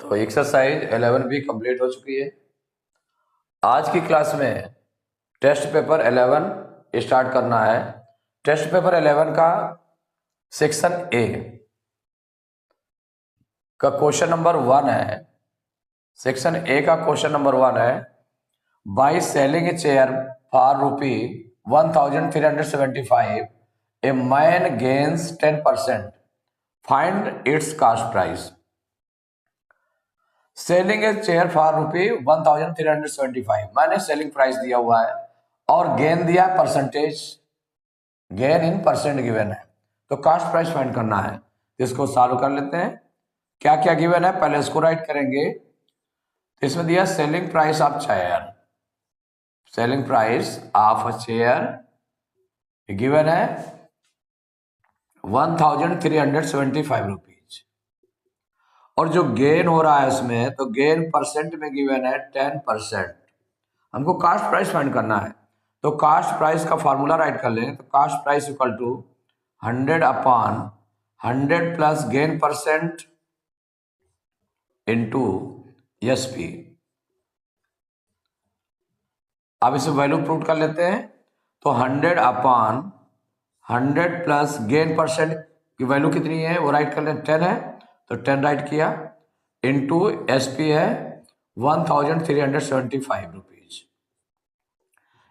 तो एक्सरसाइज 11 भी कंप्लीट हो चुकी है। आज की क्लास में टेस्ट पेपर 11 स्टार्ट करना है। टेस्ट पेपर 11 का सेक्शन ए का क्वेश्चन नंबर 1 है। सेक्शन ए का क्वेश्चन नंबर 1 है, by selling a chair for ₹1375 a man gains 10%, find its cost price. Selling a chair for ₹1375, मैंने सेलिंग प्राइस दिया हुआ है और गेन दिया percentage, gain in percent given है, तो कास्ट प्राइस फाइंड करना है। इसको सॉल्व कर लेते हैं। क्या क्या गिवन है पहले इसको राइट करेंगे। तो इसमें दिया selling price of chair, selling price of a chair given है ₹1375 और जो गेन हो रहा है उसमें, तो गेन परसेंट में गिवन है 10%। हमको कास्ट प्राइस फाइंड करना है, तो कास्ट प्राइस का फॉर्मूला राइट कर लें। तो cost price equal to 100/100 plus gain percent into SP. अब इसे वैल्यू प्रूव कर लेते हैं। तो 100/100 प्लस गेन परसेंट की वैल्यू कितनी है वो राइट कर लें, 10 है, तो 10 राइट किया, इंटू एसपी है ₹1375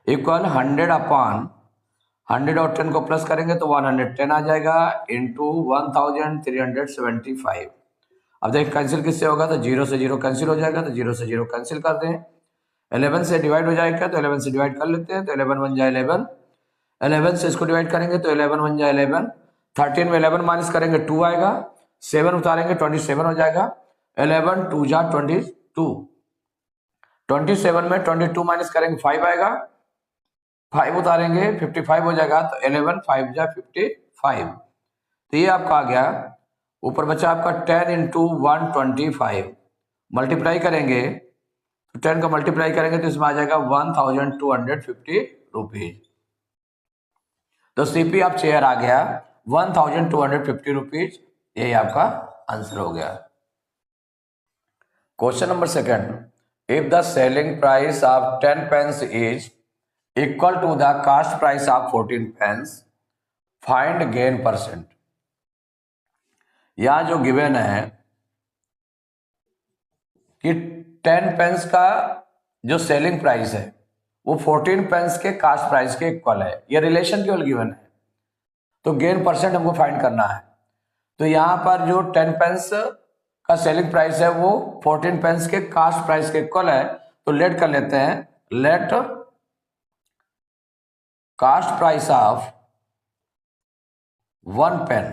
इक्वल 100/100 और 10 को प्लस करेंगे तो 110 आ जाएगा, इंटू 1375। अब देखिए कैंसिल किससे होगा, तो 0 से 0 कैंसिल हो जाएगा, तो 0 से 0 कैंसिल कर दें। 11 से डिवाइड हो जाएगा, तो 11 से डिवाइड कर लेते हैं, तो 11 बन जाए 11। 11 से इसको डिवाइड करेंगे तो 11 बन जाए 11। 13 में 11 माइनस करेंगे 2 आएगा, 7 उतारेंगे 27 हो जाएगा। 11 2 जा 22, 27 में 22 माइनस करेंगे 5 आएगा, 5 उतारेंगे 55 हो जाएगा, तो 11 5 जा 55। तो ये आपका आ गया। ऊपर बचा आपका 10 इंटू 125, मल्टीप्लाई करेंगे तो 10 का मल्टीप्लाई करेंगे तो इसमें आ जाएगा ₹1250। तो सीपी ऑफ चेयर आ गया ₹1250। यही आपका आंसर हो गया। Question number 2, if the selling price of 10 pence is equal to the cost price of 14 pence, find gain percent. यहां जो गिवन है कि 10 pence का जो सेलिंग प्राइस है वो 14 pence के कास्ट प्राइस के इक्वल है, ये रिलेशन केवल गिवन है। तो गेन परसेंट हमको फाइंड करना है। तो यहां पर जो 10 pence का सेलिंग प्राइस है वो 14 pence के कास्ट प्राइस के इक्वल है, तो लेट कर लेते हैं, let cost price of 1 pen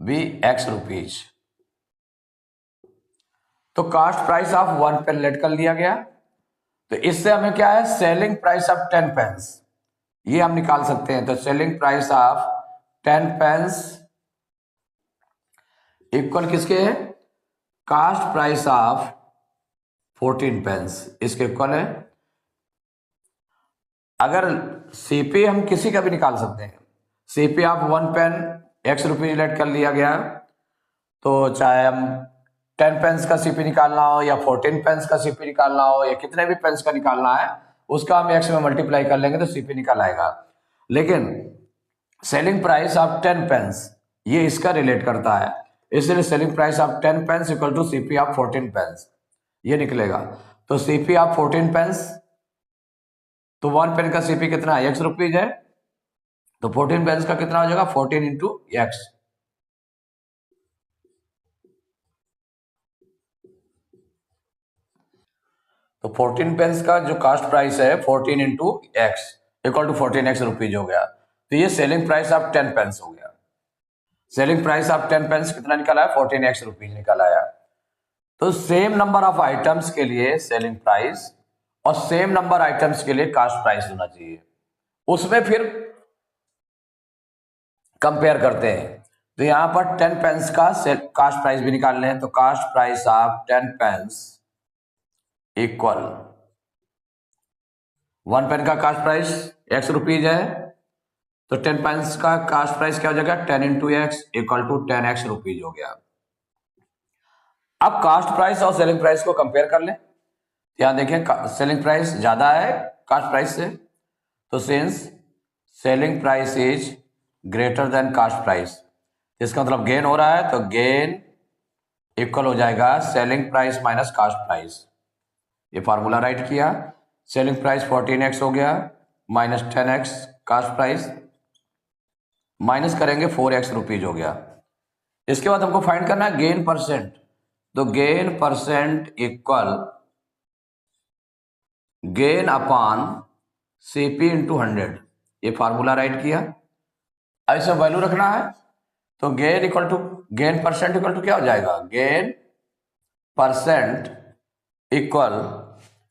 be X rupees. तो cost price of 1 pen let कर लिया गया। तो इससे हमें क्या है, सेलिंग प्राइस ऑफ 10 pence ये हम निकाल सकते हैं। तो selling price of 10 pence equal किसके है, कास्ट प्राइस ऑफ 14 pence, इसके इक्वल है। अगर सीपी हम किसी का भी निकाल सकते हैं, CP of 1 pen X rupees let कर लिया गया, तो चाहे हम 10 pence का सीपी निकालना हो या 14 pence का सीपी निकालना हो या कितने भी पेंस का निकालना है, उसका हम X में मल्टीप्लाई कर लेंगे तो सीपी निकल आएगा। लेकिन सेलिंग प्राइस ऑफ 10 pence ये इसका रिलेट करता है, इसलिए selling price of 10 pence equal to CP of 14 pence ये निकलेगा। तो सीपी ऑफ 14 pence, तो 1 pen का सीपी कितना है, X रुपीज है, तो 14 pence का कितना हो जाएगा, 14 इंटू X। तो 14 pence का जो कास्ट प्राइस है 14 into X equal to 14 X rupees हो गया। तो ये सेलिंग प्राइस ऑफ 10 pence हो गया। सेलिंग प्राइस ऑफ 10 pence कितना निकला है, 14 X रुपीज निकल आया। तो सेम नंबर ऑफ आइटम्स के लिए सेलिंग प्राइस और सेम नंबर आइटम्स के लिए कास्ट प्राइस होना चाहिए, उसमें फिर कंपेयर करते हैं। तो यहां पर 10 pence का कास्ट प्राइस भी निकाल लें, तो cost price of 10 pence equal 1 pen का कास्ट प्राइस X रुपीज है, तो 10 pence का कास्ट प्राइस क्या हो जाएगा, 10 into X equal to 10 X rupees हो गया। अब कास्ट प्राइस और सेलिंग प्राइस को कंपेयर कर लें। यहां देखें सेलिंग प्राइस ज्यादा है कास्ट प्राइस से, तो since selling price is greater than cost price, इसका मतलब गेन हो रहा है, तो गेन इक्वल हो जाएगा selling price minus cost price. ये फार्मूला राइट किया, सेलिंग प्राइस 14x हो गया minus 10x cost price, minus करेंगे 4x रुपीज हो गया। इसके बाद हमको फाइंड करना है गेन परसेंट, तो gain percent equal gain upon CP into 100, ये फार्मूला राइट किया। अब इसमें वैल्यू रखना है, तो gain equal to gain percent equal to क्या हो जाएगा, गेन परसेंट इक्वल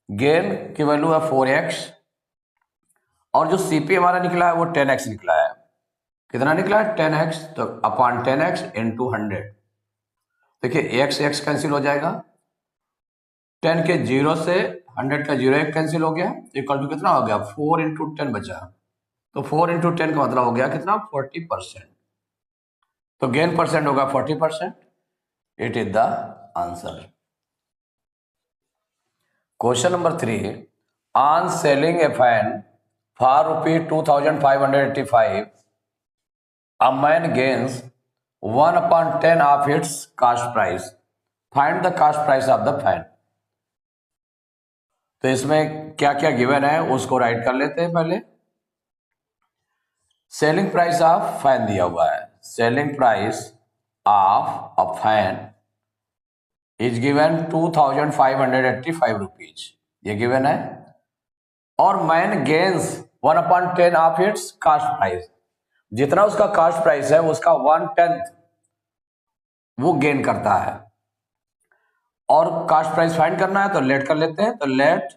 गेन की वैल्यू है 4x और जो CP हमारा निकला है वो 10x निकला है। कितना निकला है 10x, तो अपॉन 10x इंटू 100। देखिए x कैंसिल हो जाएगा, 10 के 0 से 100 का 0 एक कैंसिल हो गया, इक्वल टू कितना हो गया 4 इंटू 10 बचा, तो 4 इंटू 10 का मतलब हो गया कितना 40%, तो गेन परसेंट होगा 40%। It is the answer. Question number 3, on selling A fan for ₹2585, a man gains 1/10 of its cost price. Find the cost price of the fan. तो इसमें क्या क्या गिवन है उसको राइट कर लेते हैं पहले। सेलिंग प्राइस ऑफ फैन दिया हुआ है, selling price of a fan is given 2585 rupees, ये गिवन है, और man gains 1/10 of its cost price, जितना उसका कास्ट प्राइस है उसका 1/10 वो गेन करता है, और कास्ट प्राइस फाइंड करना है तो लेट कर लेते हैं, तो let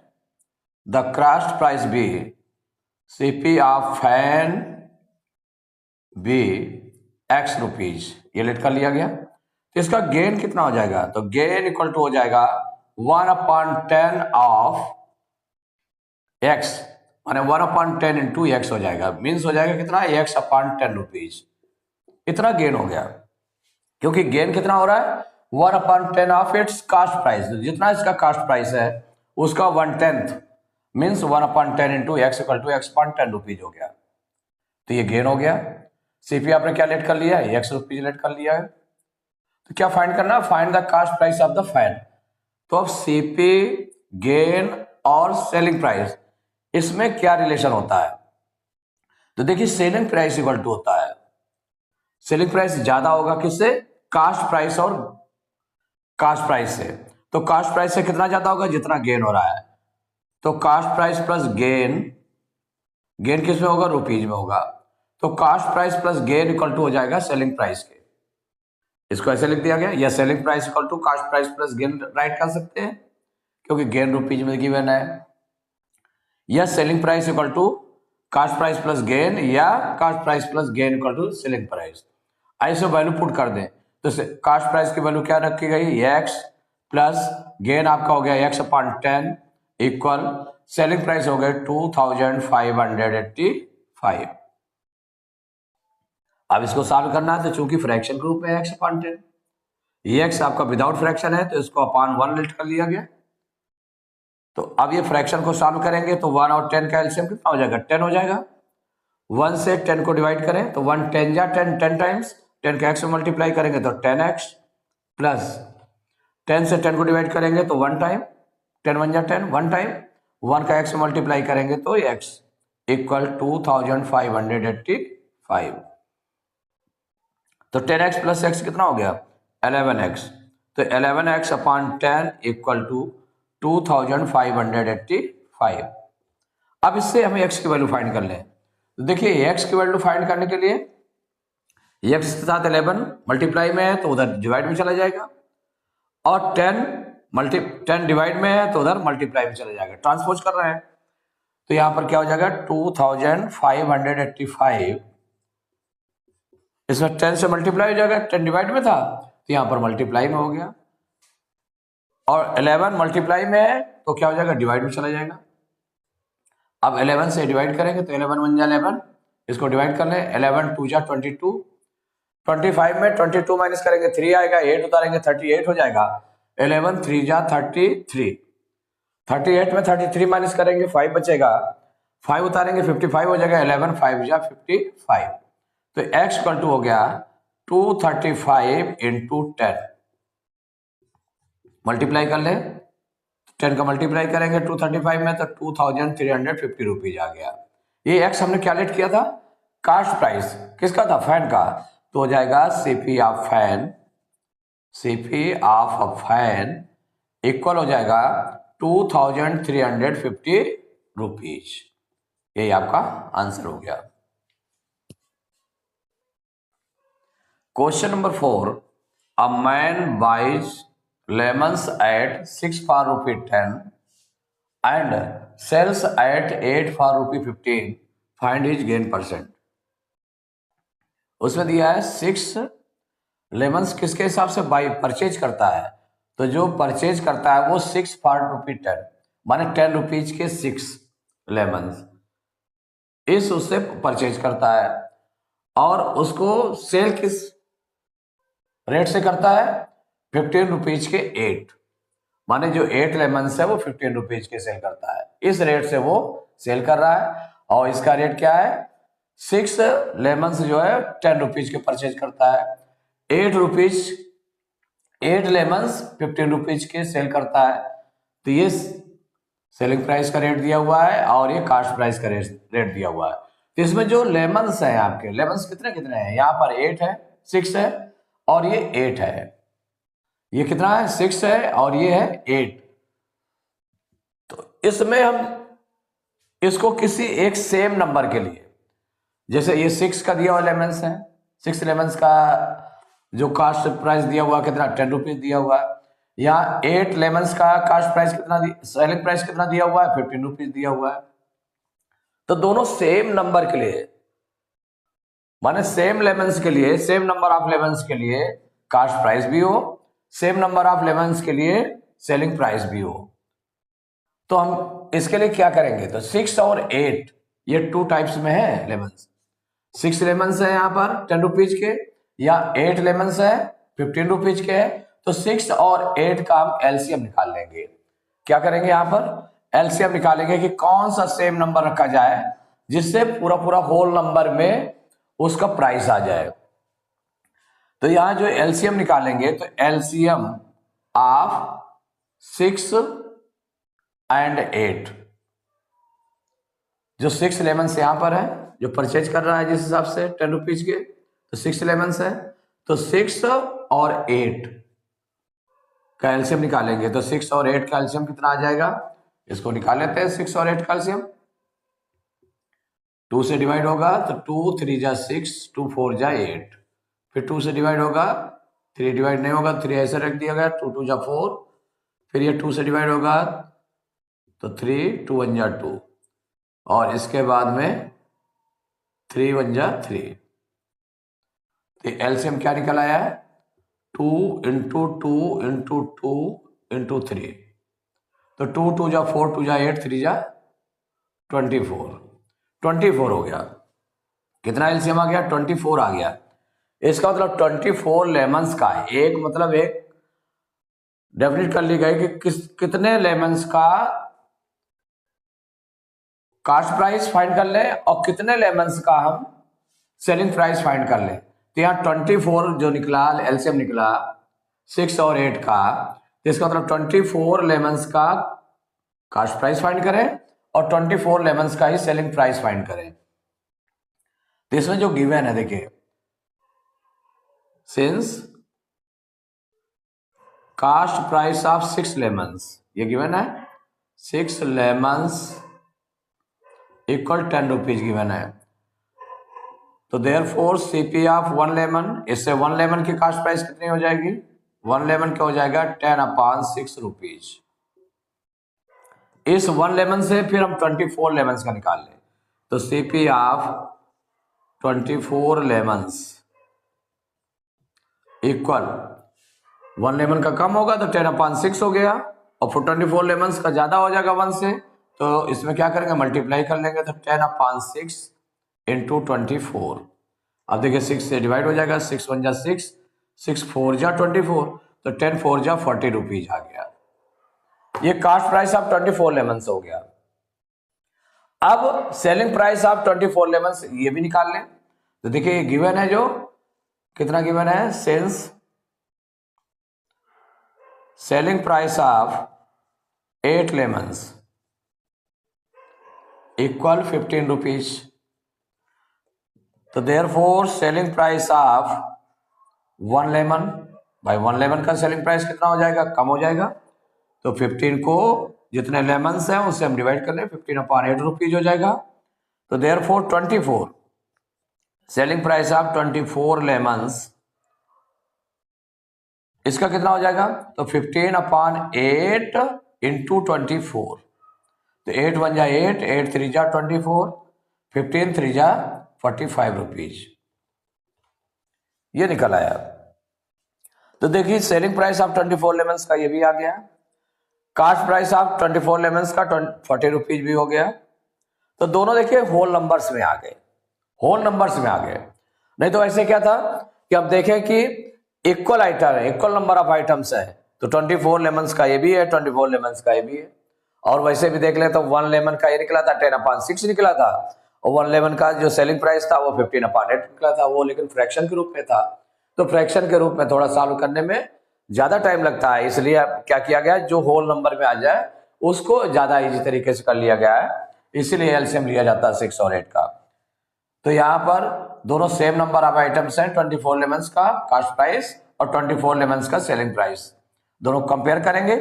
the cost price be CP of pen be X rupees, ये लेट कर लिया गया। तो इसका गेन कितना हो जाएगा, तो गेन इक्वल टू हो जाएगा 1/10 ऑफ X, माने 1/10 इंटू X हो जाएगा, मीन्स हो जाएगा कितना X/10 रुपीज, इतना गेन हो गया। क्योंकि गेन कितना हो रहा है 1/10 ऑफ इट्स कास्ट प्राइस, जितना इसका कास्ट प्राइस है उसका 1/10 means 1/10 into X equal to X/10 rupees हो गया, तो ये गेन हो गया। CP आपने क्या लेट कर लिया है, X रुपीज लेट कर लिया है। तो क्या फाइंड करना है, find the cost price of the fan. तो अब CP, गेन और सेलिंग प्राइस, इसमें क्या रिलेशन होता है, तो देखिए सेलिंग प्राइस इक्वल टू होता है, सेलिंग प्राइस ज्यादा होगा किससे, कास्ट प्राइस और कास्ट प्राइस से, तो कास्ट प्राइस से कितना ज्यादा होगा जितना गेन हो रहा है, तो cost price plus gain, gain किस में होगा रुपीज में होगा, तो cost price plus gain equal to हो जाएगा सेलिंग प्राइस के। इसको ऐसे लिख दिया गया, या selling price equal to cost price plus gain write कर सकते हैं क्योंकि गेन रुपीज में गिवन है, या selling price equal to cost price plus gain, या cost price plus gain equal to selling price. ऐसे वैल्यू पुट कर दें तो कास्ट प्राइस की वैल्यू क्या रखी गई X प्लस गेन आपका हो गया X/10 इक्वल सेलिंग प्राइस हो गए 2585। अब इसको सॉल्व करना है, तो चूंकि फ्रैक्शन के रूप में X/10, ये X आपका विदाउट फ्रैक्शन है तो इसको अपॉन 1 लेट कर लिया गया। तो अब ये फ्रैक्शन को सॉल्व करेंगे तो 1 और 10 का एलसीएम कितना हो जाएगा 10 हो जाएगा, 1 से 10 को डिवाइड करें तो 1 10 जा 10 10 टाइम्स, 10 का x में मल्टीप्लाई करेंगे तो 10x प्लस 10 से 10 को डिवाइड करेंगे तो 1 टाइम, 10 1 जा 10 1 टाइम, 1 का x में मल्टीप्लाई करेंगे तो x इक्वल 2585। तो 10x प्लस x कितना हो गया 11x, तो 11x अपॉन 10 इक्वल टू 2585। अब इससे हमें x की वैल्यू फाइंड कर लें, तो देखिए x की वैल्यू फाइंड करने के लिए x के साथ 11 मल्टीप्लाई में है तो उधर डिवाइड में चला जाएगा, और 10 डिवाइड में है तो उधर मल्टीप्लाई में चला जाएगा, ट्रांसपोज कर रहे हैं। तो यहां पर क्या हो जाएगा 2585, इसमें 10 से मल्टीप्लाई हो जाएगा, 10 डिवाइड में था तो यहां पर मल्टीप्लाई में हो गया, और 11 मल्टीप्लाई में है तो क्या हो जाएगा डिवाइड में चला जाएगा। अब 11 से डिवाइड करेंगे तो 11 1 जा 11, इसको डिवाइड कर लें, 11 2 जा 22, 25 में 22 माइनस करेंगे 3 आएगा, 8 उतारेंगे 38 हो जाएगा, 11 3 जा 33, 38 में 33 माइनस करेंगे 5 बचेगा, 5 उतारेंगे 55 हो जाएगा, 11 5 जा 55। तो x इक्वल टू हो गया 235 इंटू 10, मल्टीप्लाई कर ले, 10 का मल्टीप्लाई करेंगे 235 में तो 2350 रुपीज आ गया। ये x हमने क्या लेट किया था, कास्ट प्राइस किसका था, फैन का, तो हो जाएगा CP of pen, CP of a pen equal हो जाएगा 2350 रुपीज। यही आपका आंसर हो गया। Question number 4, a man buys lemons at 6 for rupee 10 and sells at 8 for rupee 15, find his gain %। उसमें दिया है 6 लेमन्स किसके हिसाब से बाई परचेज करता है, तो जो परचेज करता है वो 6 फॉर रुपी 10, माने 10 रुपीज के 6 लेमन्स इस उससे परचेज करता है, और उसको सेल किस रेट से करता है, 15 रुपीज के 8, माने जो 8 लेमन्स है वो 15 रुपीज के सेल करता है, इस रेट से वो सेल कर रहा है। और इसका रेट क्या है, 6 लेमन्स जो है 10 रुपीज के परचेज करता है, 8 रुपीज 8 लेमन्स 15 रुपीज के सेल करता है, तो ये सेलिंग प्राइस का रेट दिया हुआ है और ये कास्ट प्राइस का रेट दिया हुआ है। तो इसमें जो लेमन्स है, आपके लेमन्स कितने कितने हैं, यहाँ पर 8 है, 6 है और ये 8 है, ये कितना है 6 है और ये है 8। तो इसमें हम इसको किसी एक सेम नंबर के लिए, जैसे ये 6 का दिया हुआ लेमन्स है, 6 लेमन्स का जो कास्ट प्राइस दिया हुआ कितना 10 रुपीज दिया हुआ है, यहाँ 8 लेमन्स का कास्ट प्राइस कितना, सेलिंग प्राइस कितना दिया हुआ है 15 रुपीज दिया हुआ है। तो दोनों सेम नंबर के लिए, माने सेम लेमन्स के लिए, सेम नंबर ऑफ लेमन्स के लिए कास्ट प्राइस भी हो, सेम नंबर ऑफ लेमन्स के लिए सेलिंग प्राइस भी हो। तो हम इसके लिए क्या करेंगे, तो 6 और 8 ये 2 टाइप्स में है लेमन्स, 6 लेमन्स है यहाँ पर 10 रुपीज के, या 8 लेमन्स है 15 रुपीज के है। तो 6 और 8 का हम एलसीएम निकाल लेंगे। क्या करेंगे, यहाँ पर एलसीएम निकालेंगे कि कौन सा सेम नंबर रखा जाए जिससे पूरा पूरा होल नंबर में उसका प्राइस आ जाए। तो यहां जो एलसीएम निकालेंगे, तो एलसीएम ऑफ 6 एंड 8, जो 6 लेमन्स यहां पर है, जो परचेज कर रहा है जिस हिसाब से 10 रुपीज के, तो 6 लेमन्स है, तो 6 और 8 का एलसीएम निकालेंगे। तो 6 और 8 का एलसीएम कितना आ जाएगा, इसको निकाल लेते हैं। 6 और 8 का एलसीएम 2 से डिवाइड होगा तो 2 3 जा 6, 2 4 जा 8, फिर 2 से डिवाइड होगा, 3 डिवाइड नहीं होगा, 3 ऐसे रख दिया गया, 2 2 जा 4, फिर ये 2 से डिवाइड होगा तो 3 2 1 जा 2, और इसके बाद में 3 1 जा 3। तो एलसीएम क्या निकल आया है, 2 इंटू 2 इंटू 2 इंटू 3, तो 2 2 जा 4, 2 जा 8, 3 जा 24 हो गया। कितना एलसीएम आ गया, 24 आ गया। इसका मतलब 24 लेमन्स का, एक मतलब एक डेफिनेट कर ली गई कि कितने लेमन्स का कास्ट प्राइस फाइंड कर ले और कितने लेमन्स का हम सेलिंग प्राइस फाइंड कर ले। तो यहाँ 24 जो निकला, एलसीएम निकला 6 और 8 का, तो इसका मतलब 24 लेमन्स का कास्ट प्राइस फाइंड करें और 24 लेमन्स का ही सेलिंग प्राइस फाइंड करें। तो इसमें जो गिवन है, देखिए, since cast price of 6 lemons, ये गिवन है, 6 लेमन्स इक्वल 10 रुपीज गिवन है। तो देयरफॉर सीपी ऑफ 1 लेमन, इससे 1 लेमन की कास्ट प्राइस कितनी हो जाएगी, 1 लेमन क्या हो जाएगा 10/6 रुपीज। इस 1 लेमन से फिर हम 24 लेमन्स का निकाल लें, तो CP of 24 lemons equal 1 lemon का कम होगा तो 10/6 हो गया, और फिर 24 लेमन्स का ज्यादा हो जाएगा 1 से, तो इसमें क्या करेंगे मल्टीप्लाई कर लेंगे, तो 10/6 इंटू 24। अब देखिए 6 से डिवाइड हो जाएगा, 6 1 जा 6, 6 4 जा 24, तो 10 4 जा 40 रुपीज आ गया। ये कास्ट प्राइस ऑफ 24 लेमन्स हो गया। अब सेलिंग प्राइस ऑफ 24 लेमन्स ये भी निकाल लें। तो देखिए ये गिवन है, जो कितना गिवन है, sales selling price of 8 lemons equal 15 rupees. तो therefore selling price of 1 lemon, भाई 1 लेमन का सेलिंग प्राइस कितना हो जाएगा, कम हो जाएगा। तो 15 को जितने लेमन्स हैं उससे हम डिवाइड कर लें, 15 अपॉन 8 रुपीज हो जाएगा। तो therefore 24 selling price of 24 lemons, इसका कितना हो जाएगा, तो 15 अपॉन 8 इंटू 24। तो 8 1 जा 8, 8 3 जा 24, 15 3 जा 45 रुपीज, ये निकल आया। तो देखिए सेलिंग प्राइस ऑफ 24 लेमन्स का ये भी आ गया, कास्ट प्राइस ऑफ 24 लेमन्स का 40 रुपीज भी हो गया। तो दोनों देखिए होल नंबर्स में आ गए, होल नंबर्स में आ गए। नहीं तो ऐसे क्या था कि अब देखें कि इक्वल आइटम है, इक्वल नंबर ऑफ आइटम्स है, तो 24 लेमन्स का ये भी है, 24 लेमन्स का ये भी है। और वैसे भी देख ले तो 1 लेमन का ये निकला था 10 अपॉन 6 निकला था, और 1 लेमन का जो सेलिंग प्राइस था वो 15 अपॉन 8 निकला था, वो लेकिन फ्रैक्शन के रूप में था। तो फ्रैक्शन के रूप में थोड़ा सॉल्व करने में ज्यादा टाइम लगता है, इसलिए क्या किया गया, जो होल नंबर में आ जाए उसको ज्यादा इजी तरीके से कर लिया गया है, इसीलिए एलसीएम लिया जाता है 6 और 8 का। तो यहाँ पर दोनों सेम नंबर ऑफ आइटम्स हैं, 24 लेमन्स का कास्ट प्राइस और 24 लेमन्स का सेलिंग प्राइस, दोनों कंपेयर करेंगे।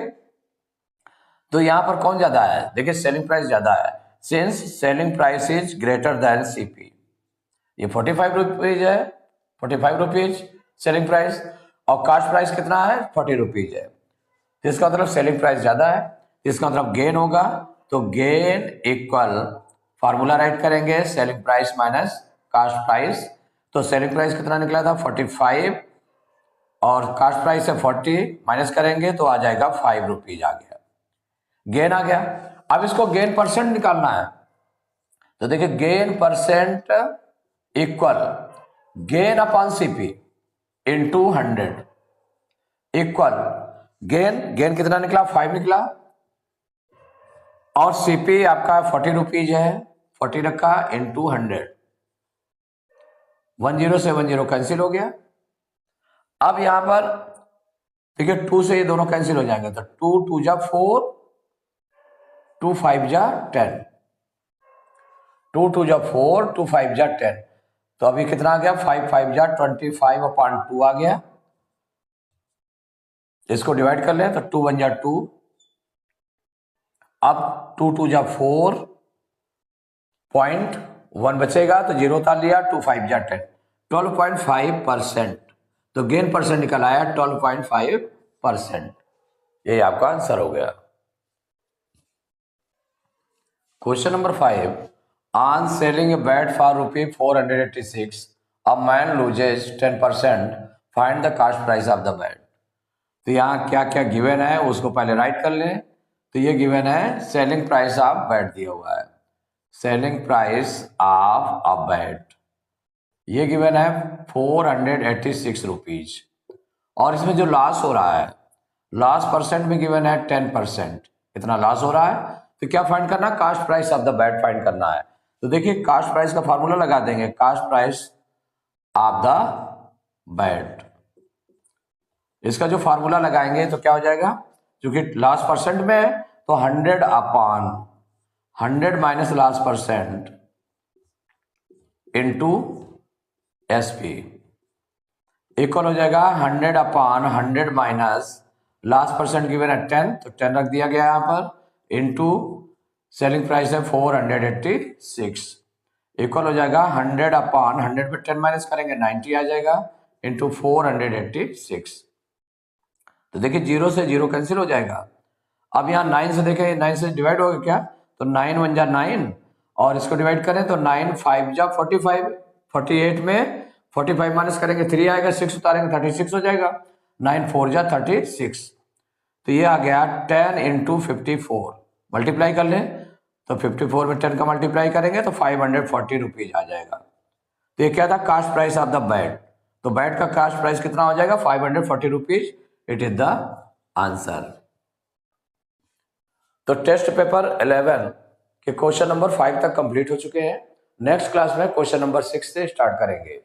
तो यहाँ पर कौन ज्यादा है, देखिए सेलिंग प्राइस ज्यादा है, since selling price is greater than CP. ये 45 रुपीज है, 45 रुपीज सेलिंग प्राइस, और कास्ट प्राइस कितना है, 40 रुपीज है। तो इसका मतलब सेलिंग प्राइस ज्यादा है, इसका मतलब गेन होगा। तो गेन इक्वल, फार्मूला राइट करेंगे, selling price minus cost price. तो सेलिंग प्राइस कितना निकला था 45, और कास्ट प्राइस से 40 माइनस करेंगे तो आ जाएगा 5 रुपीज आ गया, गेन आ गया। अब इसको गेन परसेंट निकालना है, तो देखिए gain percent equal gain upon CP into 100 equal gain कितना निकला, 5 निकला, और सीपी आपका 40 रुपीज है, 40 रखा इंटू 100, 10 से 10 कैंसिल हो गया। अब यहां पर देखिए 2 से ये दोनों कैंसिल हो जाएंगे, तो 2 2 जा 4, 2 5 जा 10, 2 2 जा 4, 2 5 जा 10। तो अभी कितना आ गया, 5 5 जा 25 अपॉन 2 आ गया। इसको डिवाइड कर लें तो 2 1 जा 2, अब 2 2 जा 4, 0.1 बचेगा तो 0 उतार लिया, 2 5 जा 10, 12.5%। तो गेन परसेंट निकल आया 12.5%। ये आपका आंसर हो गया। Question number 5, on selling a bat for ₹486 a man loses 10%, find the cost price of the bat. तो यहाँ क्या क्या गिवन है उसको पहले राइट कर लें। तो ये गिवन है सेलिंग प्राइस ऑफ बैट दिया हुआ है, selling price of a bat ये गिवन है 486 रुपीज, और इसमें जो लॉस हो रहा है, लॉस परसेंट में गिवन है 10%, इतना लॉस हो रहा है। तो क्या फाइंड करना, cast price of the bat find करना है। तो देखिए कास्ट प्राइस का फार्मूला लगा देंगे, cast price of the bat, इसका जो फार्मूला लगाएंगे तो क्या हो जाएगा, क्योंकि लॉस परसेंट में है तो 100 upon 100 minus loss percent into SP equal हो जाएगा 100 upon 100 minus last percent given है 10, तो 10 रख दिया गया यहाँ पर, इंटू सेलिंग प्राइस है 486 इक्वल हो जाएगा 100 अपॉन 100 पे 10 माइनस करेंगे 90 आ जाएगा, इंटू 486। तो देखिए 0 से 0 कैंसिल हो जाएगा। अब यहाँ 9 से देखें, 9 से डिवाइड होगा क्या, तो 9 1 जा 9, और इसको डिवाइड करें तो 9 5 जा 45, 48 में 45 माइनस करेंगे 3 आएगा, 6 उतारेंगे 36 हो जाएगा, 9 4 जा 36। तो ये आ गया 10 इंटू 54, मल्टीप्लाई कर लें तो 54 में 10 का मल्टीप्लाई करेंगे तो 540 रुपीज आ जाएगा। तो ये क्या था, cast price of the bat. तो बैट का कास्ट प्राइस कितना हो जाएगा 540 rupees, it is the answer. तो टेस्ट पेपर 11 के क्वेश्चन नंबर 5 तक कंप्लीट हो चुके हैं। नेक्स्ट क्लास में क्वेश्चन नंबर 6 से स्टार्ट करेंगे।